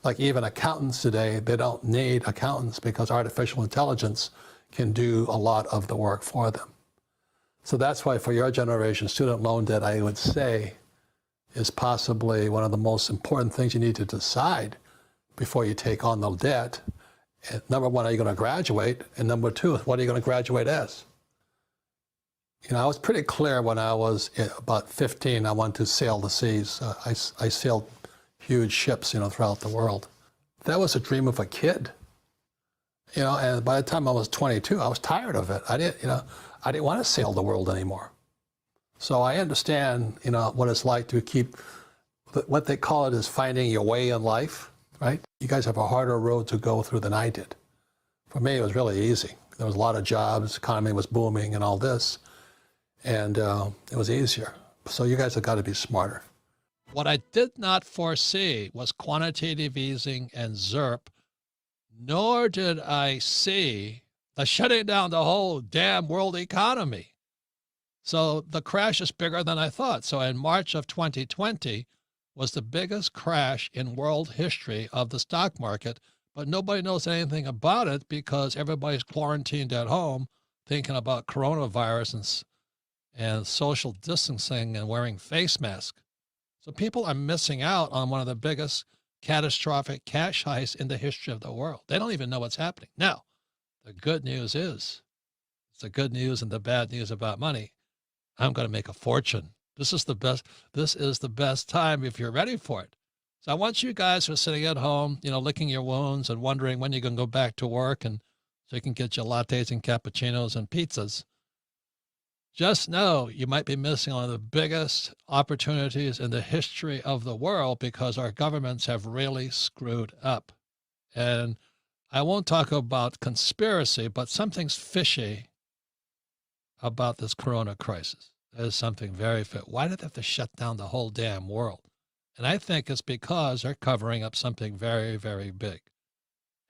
Like even accountants today, they don't need accountants because artificial intelligence can do a lot of the work for them. So that's why for your generation, student loan debt, I would say, is possibly one of the most important things you need to decide before you take on the debt. And number one, are you going to graduate? And number two, what are you going to graduate as? You know, I was pretty clear when I was about 15, I wanted to sail the seas. I sailed huge ships, you know, throughout the world. That was a dream of a kid. You know, and by the time I was 22, I was tired of it. I didn't want to sail the world anymore. So I understand, you know, what it's like to keep, what they call it is finding your way in life, right? You guys have a harder road to go through than I did. For me, it was really easy. There was a lot of jobs, economy was booming and all this, and it was easier. So you guys have got to be smarter. What I did not foresee was quantitative easing and ZIRP, nor did I see the shutting down the whole damn world economy. So the crash is bigger than I thought. So in March of 2020 was the biggest crash in world history of the stock market, but nobody knows anything about it because everybody's quarantined at home thinking about coronavirus and social distancing and wearing face masks. So people are missing out on one of the biggest catastrophic cash heists in the history of the world. They don't even know what's happening. Now, the good news is, it's the good news and the bad news about money. I'm going to make a fortune. This is the best time if you're ready for it. So I want you guys who are sitting at home, you know, licking your wounds and wondering when you're going to go back to work and so you can get your lattes and cappuccinos and pizzas. Just know you might be missing one of the biggest opportunities in the history of the world because our governments have really screwed up. And I won't talk about conspiracy, but something's fishy about this corona crisis. There's something very fit. Why did they have to shut down the whole damn world? And I think it's because they're covering up something very, very big.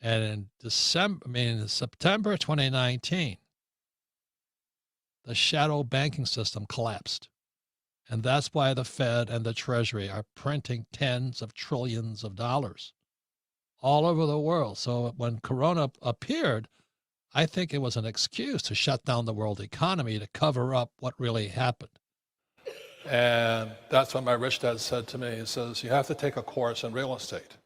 And in September 2019, the shadow banking system collapsed. And that's why the Fed and the Treasury are printing tens of trillions of dollars all over the world. So when Corona appeared, I think it was an excuse to shut down the world economy to cover up what really happened. And that's what my rich dad said to me. He says, you have to take a course in real estate.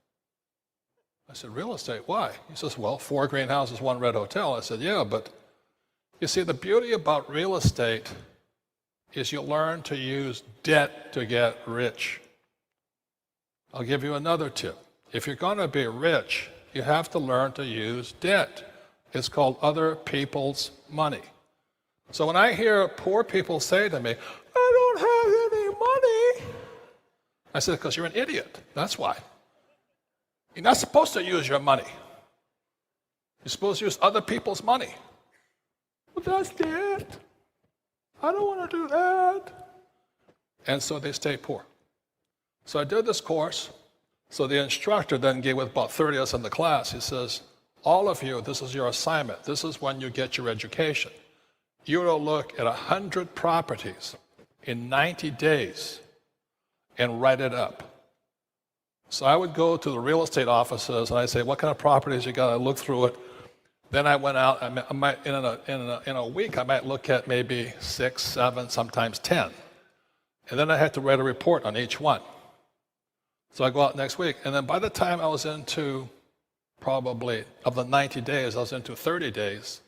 I said, real estate, why? He says, well, 4 greenhouses, 1 red hotel. I said, yeah, but you see, the beauty about real estate is you learn to use debt to get rich. I'll give you another tip. If you're going to be rich, you have to learn to use debt. It's called other people's money. So when I hear poor people say to me, I don't have any money, I said, because you're an idiot. That's why. You're not supposed to use your money. You're supposed to use other people's money. Well, that's debt. I don't want to do that. And so they stay poor. So I did this course. So the instructor then gave with about 30 of us in the class, he says, all of you, this is your assignment. This is when you get your education. You will look at 100 properties in 90 days and write it up. So I would go to the real estate offices and I say, what kind of properties you got? I look through it. Then I went out, I might, in a week, I might look at maybe 6, 7, sometimes 10. And then I had to write a report on each one. So I go out next week. And then by the time I was into probably, of the 90 days, I was into 30 days,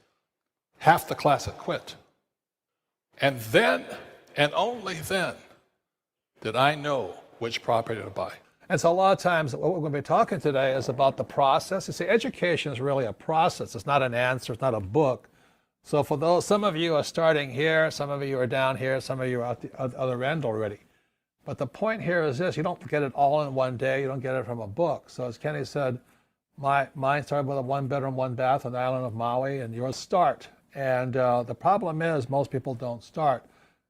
half the class had quit. And then, and only then, did I know which property to buy. And so a lot of times what we're going to be talking today is about the process. You see, education is really a process. It's not an answer. It's not a book. So for those, some of you are starting here, some of you are down here, some of you are at the other end already. But the point here is this: you don't get it all in one day. You don't get it from a book. So as Kenny said, mine started with a 1-bedroom, 1-bath on the island of Maui, and yours start. And the problem is most people don't start.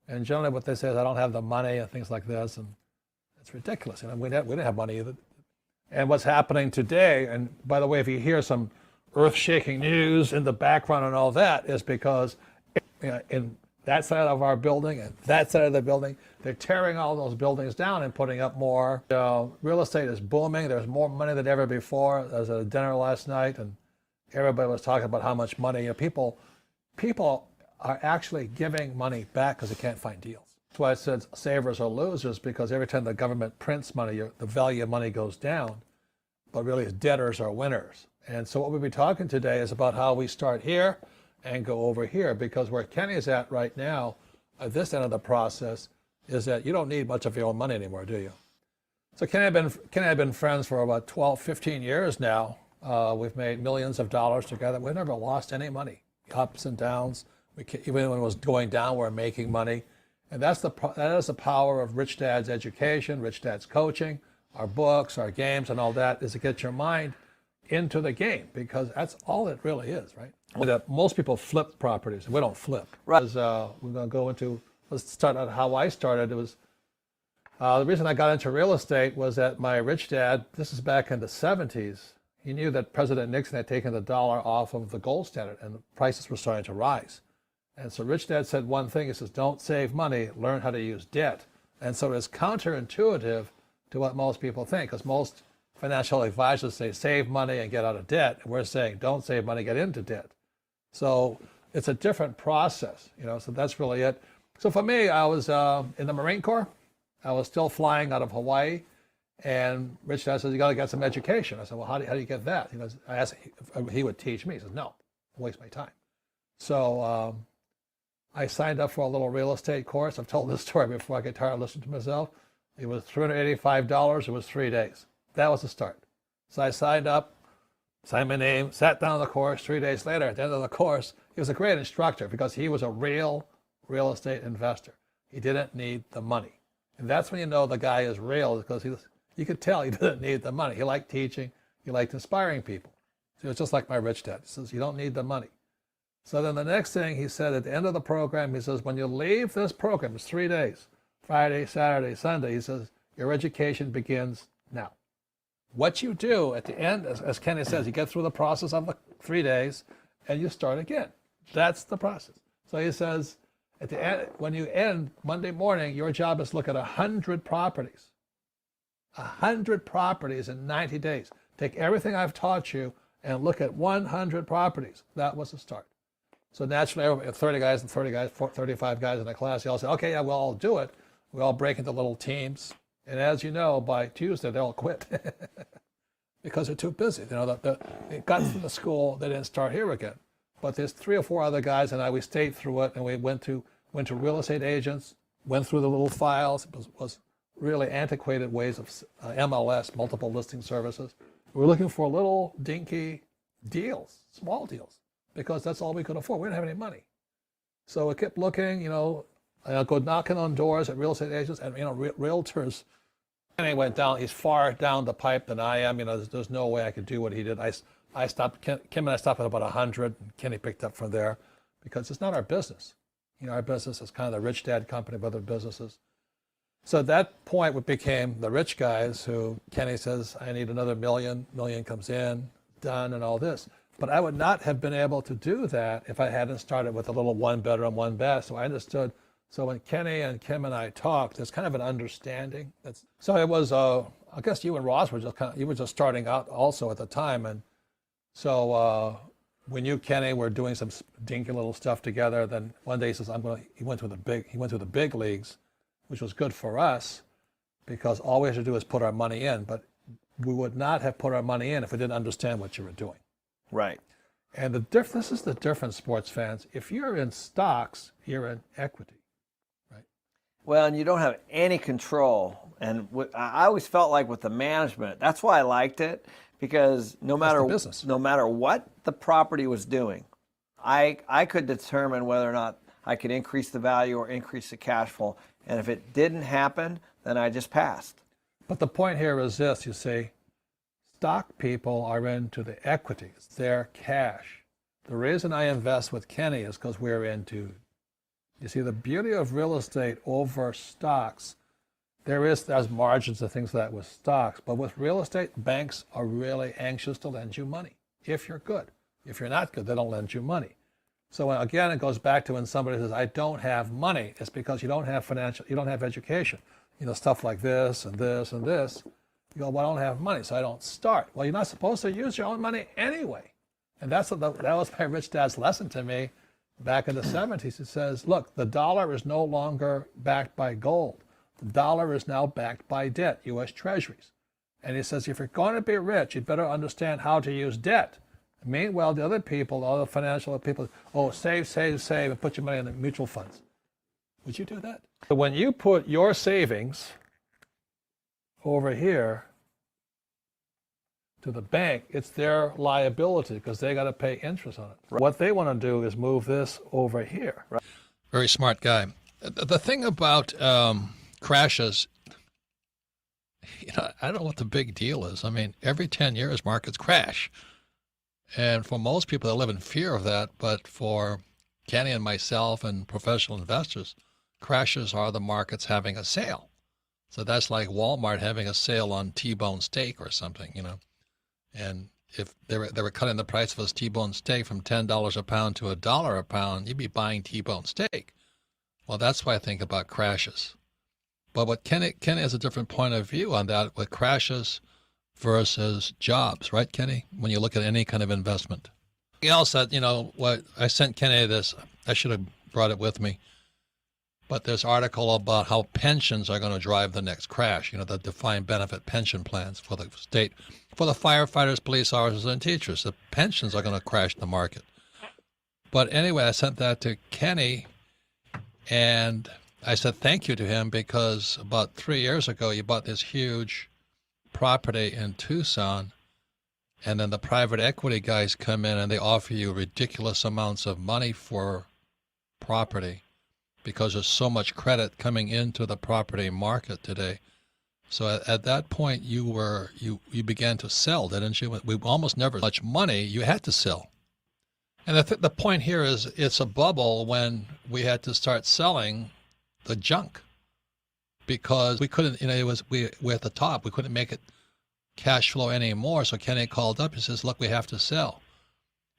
And generally what they say is, I don't have the money and things like this. And it's ridiculous. You know, we didn't have money either. And what's happening today, and by the way, if you hear some earth-shaking news in the background and all that, is because in that side of our building and that side of the building. They're tearing all those buildings down and putting up more. Real estate is booming. There's more money than ever before. I was at a dinner last night, and everybody was talking about how much money. People are actually giving money back because they can't find deals. That's why I said savers are losers, because every time the government prints money, the value of money goes down. But really, debtors are winners. And so what we'll be talking today is about how we start here and go over here, because where Kenny's at right now, at this end of the process, is that you don't need much of your own money anymore, do you? So Kenny and I have been friends for about 12, 15 years now. We've made millions of dollars together. We've never lost any money, ups and downs. Even when it was going down, we're making money. And that is the power of Rich Dad's education, Rich Dad's coaching, our books, our games, and all that, is to get your mind into the game, because that's all it really is, right? That most people flip properties. We don't flip. Right. We're going to go into, let's start out how I started. It was, the reason I got into real estate was that my rich dad, this is back in the 70s, he knew that President Nixon had taken the dollar off of the gold standard and the prices were starting to rise. And so Rich Dad said one thing, he says, don't save money, learn how to use debt. And so it's counterintuitive to what most people think, because most financial advisors say save money and get out of debt. And we're saying don't save money, get into debt. So it's a different process, so that's really it. So for me, I was in the Marine Corps. I was still flying out of Hawaii. And Rich Dad says, you got to get some education. I said, well, how do you get that? I asked if he would teach me. He says, no, waste my time. So I signed up for a little real estate course. I've told this story before. I get tired of listening to myself. It was $385. It was 3 days. That was the start. So I signed up, signed my name, sat down on the course. 3 days later, at the end of the course, he was a great instructor because he was a real estate investor. He didn't need the money. And that's when you know the guy is real, because you could tell he didn't need the money. He liked teaching. He liked inspiring people. So it's just like my rich dad. He says, you don't need the money. So then the next thing he said at the end of the program, he says, when you leave this program, it's 3 days, Friday, Saturday, Sunday, he says, your education begins now. What you do at the end, as Kenny says, you get through the process of the 3 days and you start again. That's the process. So he says, at the end, when you end Monday morning, your job is to look at 100 properties. 100 properties in 90 days. Take everything I've taught you and look at 100 properties. That was the start. So naturally, 30 guys and 30 guys, 35 guys in the class, they all say, okay, yeah, we'll all do it. We all break into little teams. And as you know, by Tuesday, they all quit because they're too busy. They got from the school, they didn't start here again. But there's 3 or 4 other guys and we stayed through it, and we went to real estate agents, went through the little files. It was really antiquated ways of MLS, multiple listing services. We were looking for little dinky deals, small deals, because that's all we could afford. We didn't have any money. So we kept looking, I'll go knocking on doors at real estate agents and, realtors. And he went down, he's far down the pipe than I am. There's no way I could do what he did. I stopped, Kim and I stopped at about 100, and Kenny picked up from there, because it's not our business. Our business is kind of the rich dad company of other businesses. So at that point, we became the rich guys who Kenny says, I need another million comes in, done, and all this. But I would not have been able to do that if I hadn't started with a little 1-bedroom, 1-bath. So I understood. So when Kenny and Kim and I talked, there's kind of an understanding. So it was, I guess you and Ross were you were just starting out also at the time. And so when you, Kenny, were doing some dinky little stuff together, then one day he says, he went to the big leagues, which was good for us because all we had to do was put our money in. But we would not have put our money in if we didn't understand what you were doing. Right. And this is the difference, sports fans. If you're in stocks, you're in equity, right? Well, and you don't have any control. And I always felt like with the management, that's why I liked it, because no matter what the property was doing, I could determine whether or not I could increase the value or increase the cash flow. And if it didn't happen, then I just passed. But the point here is this, you see, stock people are into the equities, their cash. The reason I invest with Kenny is because we're into, you see, the beauty of real estate over stocks, there's margins and things like that with stocks, but with real estate, banks are really anxious to lend you money if you're good. If you're not good, they don't lend you money. So again, it goes back to when somebody says, I don't have money. It's because you don't have you don't have education. Stuff like this and this and this. You go, well, I don't have money, so I don't start. Well, you're not supposed to use your own money anyway. And that was my rich dad's lesson to me back in the 70s. He says, look, the dollar is no longer backed by gold. The dollar is now backed by debt, U.S. Treasuries. And he says, if you're going to be rich, you better understand how to use debt. Meanwhile, the other people, all the financial people, save, and put your money in the mutual funds. Would you do that? So when you put your savings over here to the bank, it's their liability because they got to pay interest on it. Right. What they want to do is move this over here. Right. Very smart guy. The thing about crashes, I don't know what the big deal is. I mean, every 10 years markets crash. And for most people, they live in fear of that. But for Kenny and myself and professional investors, crashes are the markets having a sale. So that's like Walmart having a sale on T-bone steak or something, And if they were cutting the price of a T-bone steak from $10 a pound to $1 a pound, you'd be buying T-bone steak. Well, that's why I think about crashes. But what Kenny has a different point of view on that with crashes versus jobs, right, Kenny? When you look at any kind of investment. He also said, what I sent Kenny this, I should have brought it with me. But there's an article about how pensions are going to drive the next crash, the defined benefit pension plans for the state, for the firefighters, police officers, and teachers. The pensions are going to crash the market. But anyway, I sent that to Kenny, and I said thank you to him because about 3 years ago, you bought this huge property in Tucson, and then the private equity guys come in and they offer you ridiculous amounts of money for property because there's so much credit coming into the property market today. So at that point, you began to sell, didn't you? We almost never much money. You had to sell. And the point here is it's a bubble when we had to start selling the junk because we couldn't, we're at the top. We couldn't make it cash flow anymore. So Kenny called up. He says, look, we have to sell.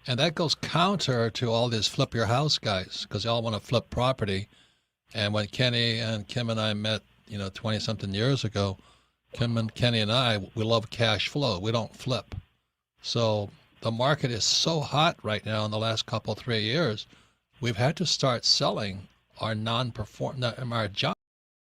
And that goes counter to all these flip your house guys because they all want to flip property. And when Kenny and Kim and I met, 20-something years ago, Kim and Kenny and I, we love cash flow. We don't flip. So the market is so hot right now in the last 3 years, we've had to start selling our our junk.